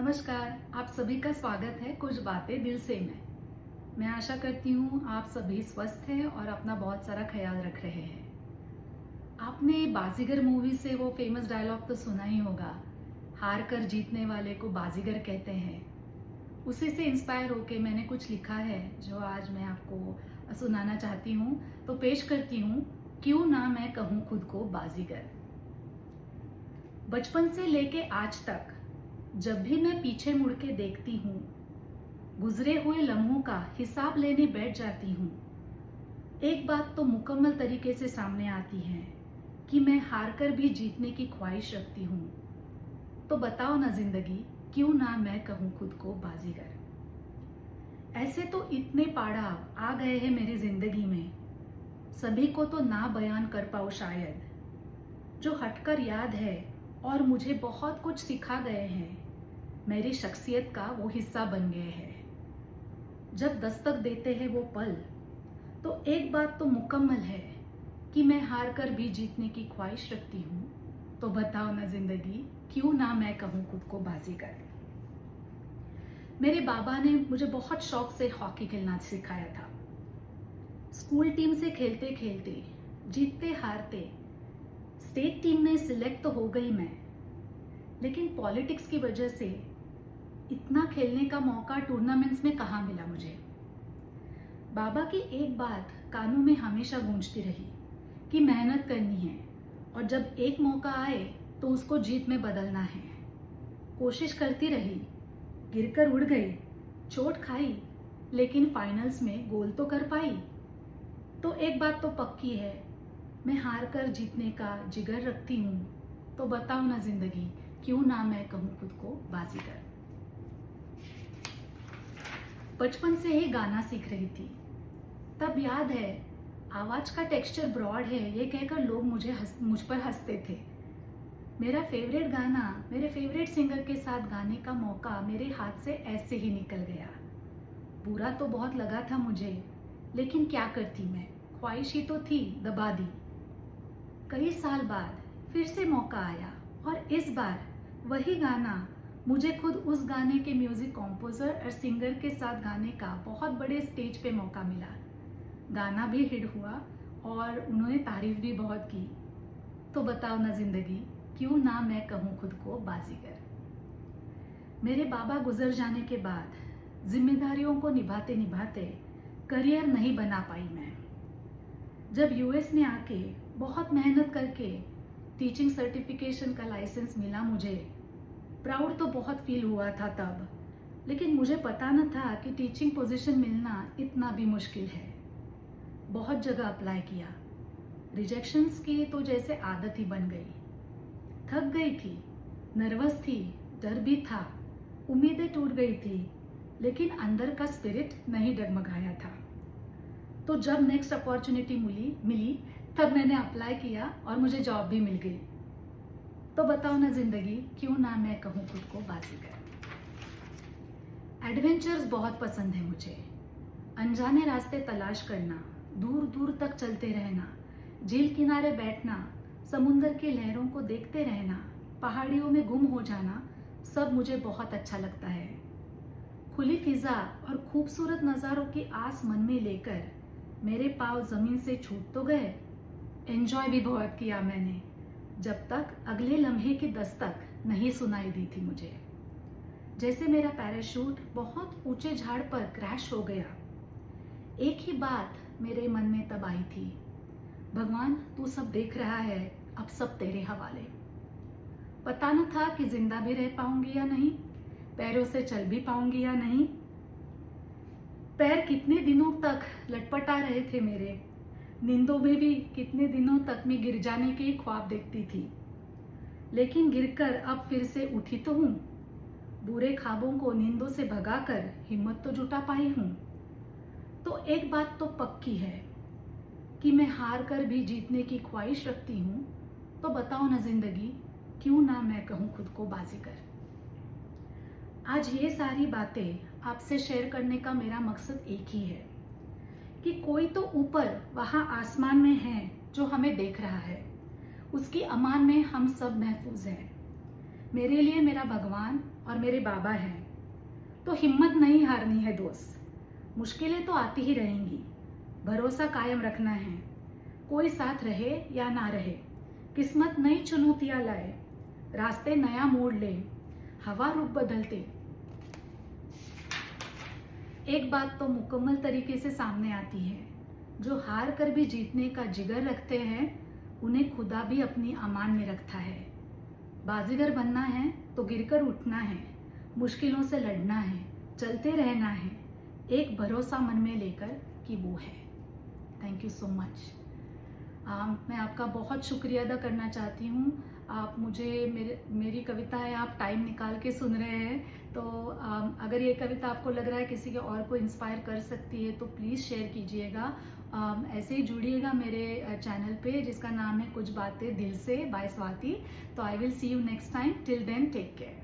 नमस्कार, आप सभी का स्वागत है कुछ बातें दिल से में। मैं आशा करती हूँ आप सभी स्वस्थ हैं और अपना बहुत सारा ख्याल रख रहे हैं। आपने बाजीगर मूवी से वो फेमस डायलॉग तो सुना ही होगा, हार कर जीतने वाले को बाजीगर कहते हैं। उसी से इंस्पायर होके मैंने कुछ लिखा है जो आज मैं आपको सुनाना चाहती हूँ। तो पेश करती हूँ, क्यों ना मैं कहूँ खुद को बाजीगर। बचपन से लेके आज तक जब भी मैं पीछे मुड़ के देखती हूँ, गुजरे हुए लम्हों का हिसाब लेने बैठ जाती हूँ। एक बात तो मुकम्मल तरीके से सामने आती है कि मैं हार कर भी जीतने की ख्वाहिश रखती हूँ। तो बताओ ना जिंदगी, क्यों ना मैं कहूँ खुद को बाजीगर। ऐसे तो इतने पड़ाव आ गए हैं मेरी जिंदगी में, सभी को तो ना बयान कर पाऊँ शायद। जो हटकर याद है और मुझे बहुत कुछ सिखा गए हैं, मेरी शख्सियत का वो हिस्सा बन गए हैं। जब दस्तक देते हैं वो पल, तो एक बात तो मुकम्मल है कि मैं हार कर भी जीतने की ख्वाहिश रखती हूँ। तो बताओ ना जिंदगी, क्यों ना मैं कहूँ खुद को बाजीगर। मेरे बाबा ने मुझे बहुत शौक से हॉकी खेलना सिखाया था। स्कूल टीम से खेलते खेलते, जीतते हारते स्टेट टीम में सिलेक्ट तो हो गई मैं, लेकिन पॉलिटिक्स की वजह से इतना खेलने का मौका टूर्नामेंट्स में कहाँ मिला मुझे। बाबा की एक बात कानों में हमेशा गूंजती रही कि मेहनत करनी है और जब एक मौका आए तो उसको जीत में बदलना है। कोशिश करती रही, गिरकर उड़ गई, चोट खाई, लेकिन फाइनल्स में गोल तो कर पाई। तो एक बात तो पक्की है, मैं हार कर जीतने का जिगर रखती हूँ। तो बताओ ना जिंदगी, क्यों ना मैं कहूँ खुद को बाजीगर। बचपन से ही गाना सीख रही थी, तब याद है आवाज का टेक्सचर ब्रॉड है ये कहकर लोग मुझ पर हंसते थे। मेरा फेवरेट गाना मेरे फेवरेट सिंगर के साथ गाने का मौका मेरे हाथ से ऐसे ही निकल गया। बुरा तो बहुत लगा था मुझे, लेकिन क्या करती मैं, ख्वाहिश ही तो थी, दबा दी। कई साल बाद फिर से मौका आया और इस बार वही गाना मुझे खुद उस गाने के म्यूजिक कॉम्पोजर और सिंगर के साथ गाने का बहुत बड़े स्टेज पे मौका मिला। गाना भी हिट हुआ और उन्होंने तारीफ भी बहुत की। तो बताओ ना जिंदगी, क्यों ना मैं कहूँ खुद को बाजीगर। मेरे बाबा गुजर जाने के बाद जिम्मेदारियों को निभाते निभाते करियर नहीं बना पाई मैं। जब यूएस में आके बहुत मेहनत करके टीचिंग सर्टिफिकेशन का लाइसेंस मिला मुझे, प्राउड तो बहुत फील हुआ था तब, लेकिन मुझे पता न था कि टीचिंग पोजीशन मिलना इतना भी मुश्किल है। बहुत जगह अप्लाई किया, रिजेक्शंस की तो जैसे आदत ही बन गई। थक गई थी, नर्वस थी, डर भी था, उम्मीदें टूट गई थी, लेकिन अंदर का स्पिरिट नहीं डगमगाया था। तो जब नेक्स्ट अपॉर्चुनिटी मिली तब मैंने अप्लाई किया और मुझे जॉब भी मिल गई। तो बताओ ना जिंदगी, क्यों ना मैं कहूँ खुद को बाजीगर। एडवेंचर्स बहुत पसंद है मुझे, अनजाने रास्ते तलाश करना, दूर दूर तक चलते रहना, झील किनारे बैठना, समुंदर की लहरों को देखते रहना, पहाड़ियों में गुम हो जाना, सब मुझे बहुत अच्छा लगता है। खुली फिजा और खूबसूरत नज़ारों की आस मन में लेकर मेरे पाँव जमीन से छूट तो गए, एंजॉय भी बहुत किया मैंने, जब तक अगले लम्हे की दस्तक नहीं सुनाई दी थी मुझे। जैसे मेरा पैराशूट बहुत ऊंचे झाड़ पर क्रैश हो गया। एक ही बात मेरे मन में तब आई थी, भगवान तू सब देख रहा है, अब सब तेरे हवाले। पता न था कि जिंदा भी रह पाऊंगी या नहीं, पैरों से चल भी पाऊंगी या नहीं। पैर कितने दिनों तक लटपटा रहे थे मेरे, नींदों में भी कितने दिनों तक मैं गिर जाने के ही ख्वाब देखती थी, लेकिन गिरकर अब फिर से उठी तो हूँ। बुरे ख्वाबों को नींदों से भगाकर हिम्मत तो जुटा पाई हूँ। तो एक बात तो पक्की है कि मैं हार कर भी जीतने की ख्वाहिश रखती हूँ। तो बताओ ना जिंदगी, क्यों ना मैं कहूँ खुद को बाजीगर। आज ये सारी बातें आपसे शेयर करने का मेरा मकसद एक ही है कि कोई तो ऊपर वहाँ आसमान में है जो हमें देख रहा है, उसकी अमान में हम सब महफूज हैं। मेरे लिए मेरा भगवान और मेरे बाबा हैं। तो हिम्मत नहीं हारनी है दोस्त, मुश्किलें तो आती ही रहेंगी, भरोसा कायम रखना है। कोई साथ रहे या ना रहे, किस्मत नई चुनौतियां लाए, रास्ते नया मोड़ ले, हवा रुख बदलते। एक बात तो मुकम्मल तरीके से सामने आती है, जो हार कर भी जीतने का जिगर रखते हैं उन्हें खुदा भी अपनी अमान में रखता है। बाजीगर बनना है तो गिरकर उठना है, मुश्किलों से लड़ना है, चलते रहना है, एक भरोसा मन में लेकर कि वो है। Thank you so much. मैं आपका बहुत शुक्रिया अदा करना चाहती हूँ। आप मुझे मेरी कविताएं आप टाइम निकाल के सुन रहे हैं, तो अगर ये कविता आपको लग रहा है किसी के और को इंस्पायर कर सकती है तो प्लीज़ शेयर कीजिएगा। ऐसे ही जुड़िएगा मेरे चैनल पे जिसका नाम है कुछ बातें दिल से बाय स्वाति। तो I will see you next time. Till then take care.